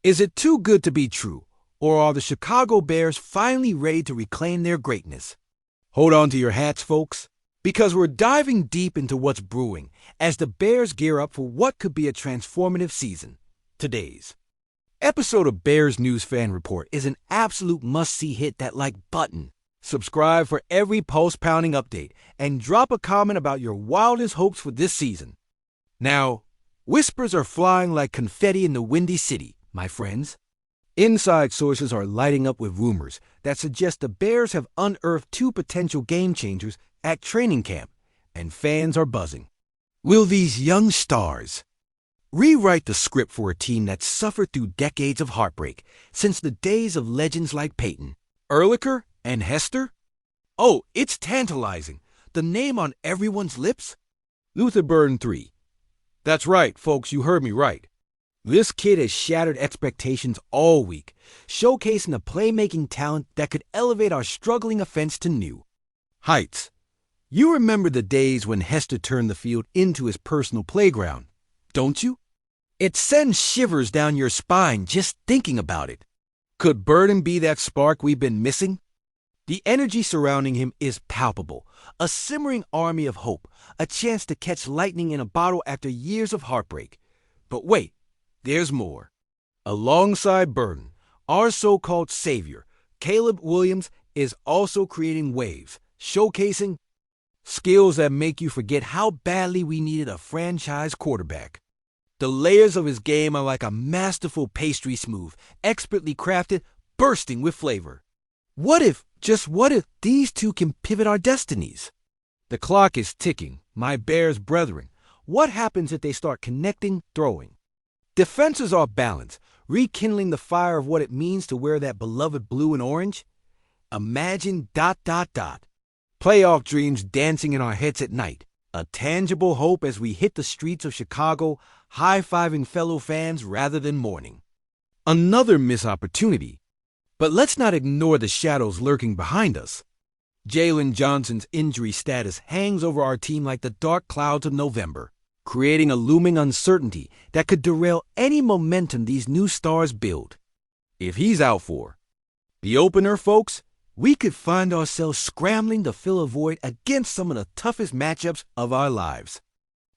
Is it too good to be true, or are the Chicago Bears finally ready to reclaim their greatness? Hold on to your hats, folks, because we're diving deep into what's brewing as the Bears gear up for what could be a transformative season. Today's episode of Bears News Fan Report is an absolute must-see. Hit that like button, subscribe for every pulse-pounding update, and drop a comment about your wildest hopes for this season. Now, whispers are flying like confetti in the Windy City, my friends. Inside sources are lighting up with rumors that suggest the Bears have unearthed two potential game-changers at training camp, and fans are buzzing. Will these young stars rewrite the script for a team that's suffered through decades of heartbreak since the days of legends like Peyton, Ehrlicher, and Hester? Oh, it's tantalizing. The name on everyone's lips? Luther Burden III. That's right, folks, you heard me right. This kid has shattered expectations all week, showcasing a playmaking talent that could elevate our struggling offense to new heights. You remember the days when Hester turned the field into his personal playground, don't you? It sends shivers down your spine just thinking about it. Could Burden be that spark we've been missing? The energy surrounding him is palpable, a simmering army of hope, a chance to catch lightning in a bottle after years of heartbreak. But wait, there's more. Alongside Burden, our so-called savior, Caleb Williams, is also creating waves, showcasing skills that make you forget how badly we needed a franchise quarterback. The layers of his game are like a masterful pastry smooth, expertly crafted, bursting with flavor. What if, just what if, these two can pivot our destinies? The clock is ticking, my Bears brethren. What happens if they start connecting, throwing? Defenses are balanced, rekindling the fire of what it means to wear that beloved blue and orange. Imagine ... Playoff dreams dancing in our heads at night. A tangible hope as we hit the streets of Chicago, high-fiving fellow fans rather than mourning. Another missed opportunity. But let's not ignore the shadows lurking behind us. Jalen Johnson's injury status hangs over our team like the dark clouds of November, creating a looming uncertainty that could derail any momentum these new stars build. If he's out for the opener, folks, we could find ourselves scrambling to fill a void against some of the toughest matchups of our lives.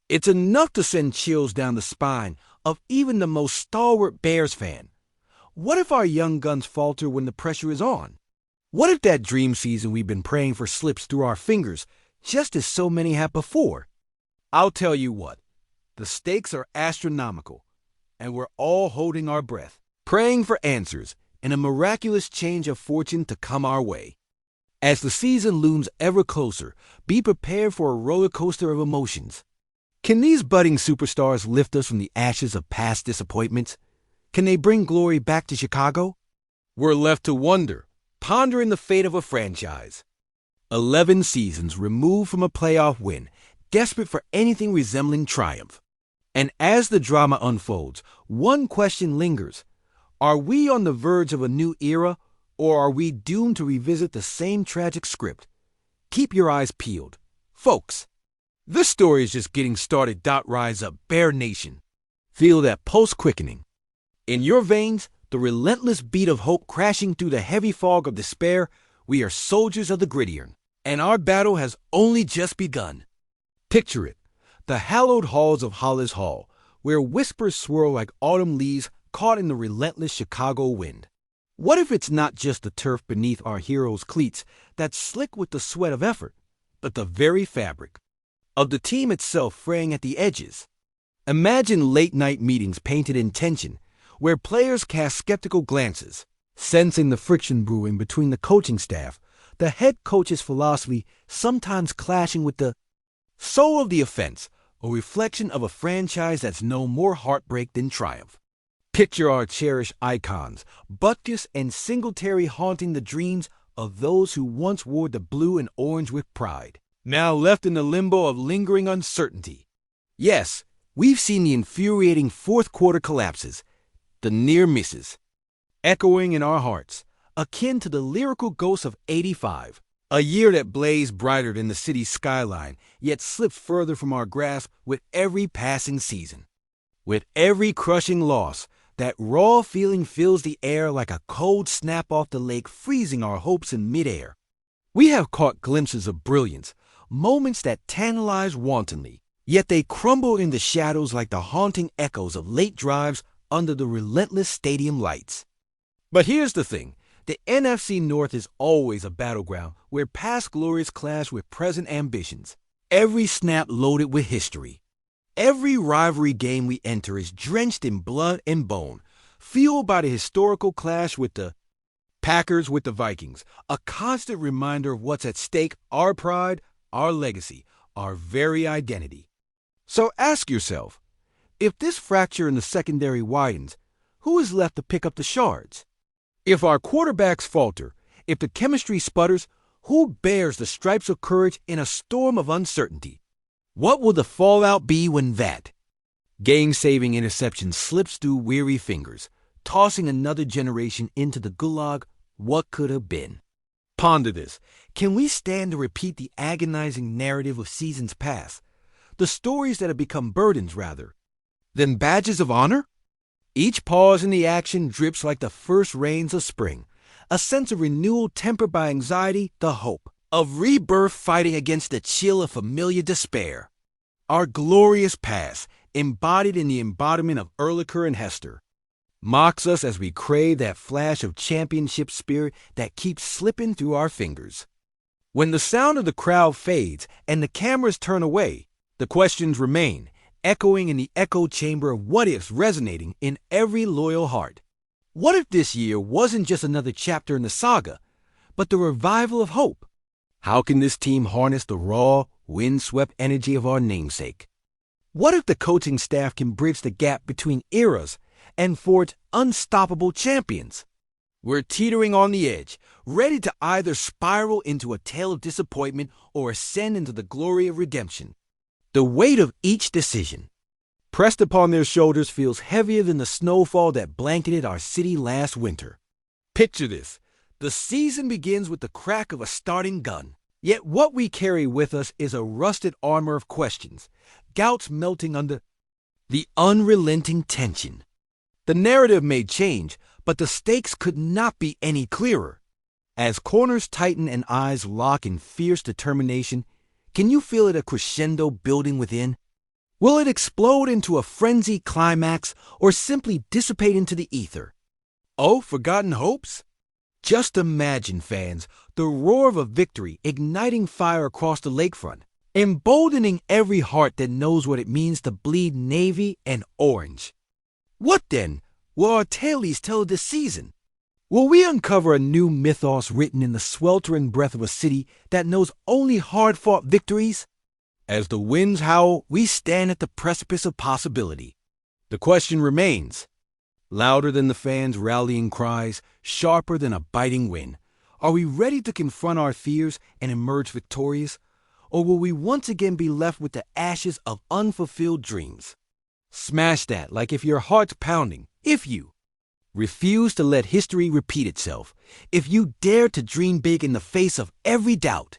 It's enough to send chills down the spine of even the most stalwart Bears fan. What if our young guns falter when the pressure is on? What if that dream season we've been praying for slips through our fingers, just as so many have before? I'll tell you what, the stakes are astronomical, and we're all holding our breath, praying for answers and a miraculous change of fortune to come our way. As the season looms ever closer, be prepared for a roller coaster of emotions. Can these budding superstars lift us from the ashes of past disappointments? Can they bring glory back to Chicago? We're left to wonder, pondering the fate of a franchise. 11 seasons removed from a playoff win, desperate for anything resembling triumph. And as the drama unfolds, one question lingers. Are we on the verge of a new era, or are we doomed to revisit the same tragic script? Keep your eyes peeled. Folks, this story is just getting started. Rise up, Bear Nation. Feel that pulse quickening. In your veins, the relentless beat of hope crashing through the heavy fog of despair. We are soldiers of the gridiron, and our battle has only just begun. Picture it, the hallowed halls of Hollis Hall, where whispers swirl like autumn leaves caught in the relentless Chicago wind. What if it's not just the turf beneath our heroes' cleats that's slick with the sweat of effort, but the very fabric of the team itself fraying at the edges? Imagine late-night meetings painted in tension, where players cast skeptical glances, sensing the friction brewing between the coaching staff, the head coach's philosophy sometimes clashing with the soul of the offense, a reflection of a franchise that's known more heartbreak than triumph. Picture our cherished icons, Butkus and Singletary, haunting the dreams of those who once wore the blue and orange with pride, now left in the limbo of lingering uncertainty. Yes, we've seen the infuriating fourth-quarter collapses, the near misses, echoing in our hearts, akin to the lyrical ghosts of '85, a year that blazed brighter than the city's skyline, yet slipped further from our grasp with every passing season. With every crushing loss, That raw feeling fills the air like a cold snap off the lake, freezing our hopes in midair. We have caught glimpses of brilliance, moments that tantalize wantonly, yet they crumble in the shadows like the haunting echoes of late drives under the relentless stadium lights. But here's the thing. The NFC North is always a battleground where past glories clash with present ambitions. Every snap loaded with history. Every rivalry game we enter is drenched in blood and bone, fueled by the historical clash with the Packers with the Vikings, a constant reminder of what's at stake: our pride, our legacy, our very identity. So ask yourself, if this fracture in the secondary widens, who is left to pick up the shards? If our quarterbacks falter, if the chemistry sputters, who bears the stripes of courage in a storm of uncertainty? What will the fallout be when that game-saving interception slips through weary fingers, tossing another generation into the gulag? What could have been? Ponder this. Can we stand to repeat the agonizing narrative of seasons past? The stories that have become burdens, rather than badges of honor? Each pause in the action drips like the first rains of spring, a sense of renewal tempered by anxiety, the hope of rebirth fighting against the chill of familiar despair. Our glorious past, embodied in the embodiment of Erlicher and Hester, mocks us as we crave that flash of championship spirit that keeps slipping through our fingers. When the sound of the crowd fades and the cameras turn away, the questions remain, echoing in the echo chamber of what-ifs resonating in every loyal heart. What if this year wasn't just another chapter in the saga, but the revival of hope? How can this team harness the raw, wind-swept energy of our namesake? What if the coaching staff can bridge the gap between eras and forge unstoppable champions? We're teetering on the edge, ready to either spiral into a tale of disappointment or ascend into the glory of redemption. The weight of each decision, pressed upon their shoulders, feels heavier than the snowfall that blanketed our city last winter. Picture this. The season begins with the crack of a starting gun. Yet what we carry with us is a rusted armor of questions, gouts melting under the unrelenting tension. The narrative may change, but the stakes could not be any clearer. As corners tighten and eyes lock in fierce determination, can you feel it, a crescendo building within? Will it explode into a frenzied climax or simply dissipate into the ether? Oh, forgotten hopes? Just imagine, fans, the roar of a victory igniting fire across the lakefront, emboldening every heart that knows what it means to bleed navy and orange. What then will our tailies tell this season? Will we uncover a new mythos written in the sweltering breath of a city that knows only hard-fought victories? As the winds howl, we stand at the precipice of possibility. The question remains, louder than the fans' rallying cries, sharper than a biting wind. Are we ready to confront our fears and emerge victorious? Or will we once again be left with the ashes of unfulfilled dreams? Smash that, like if your heart's pounding. If you refuse to let history repeat itself. If you dare to dream big in the face of every doubt.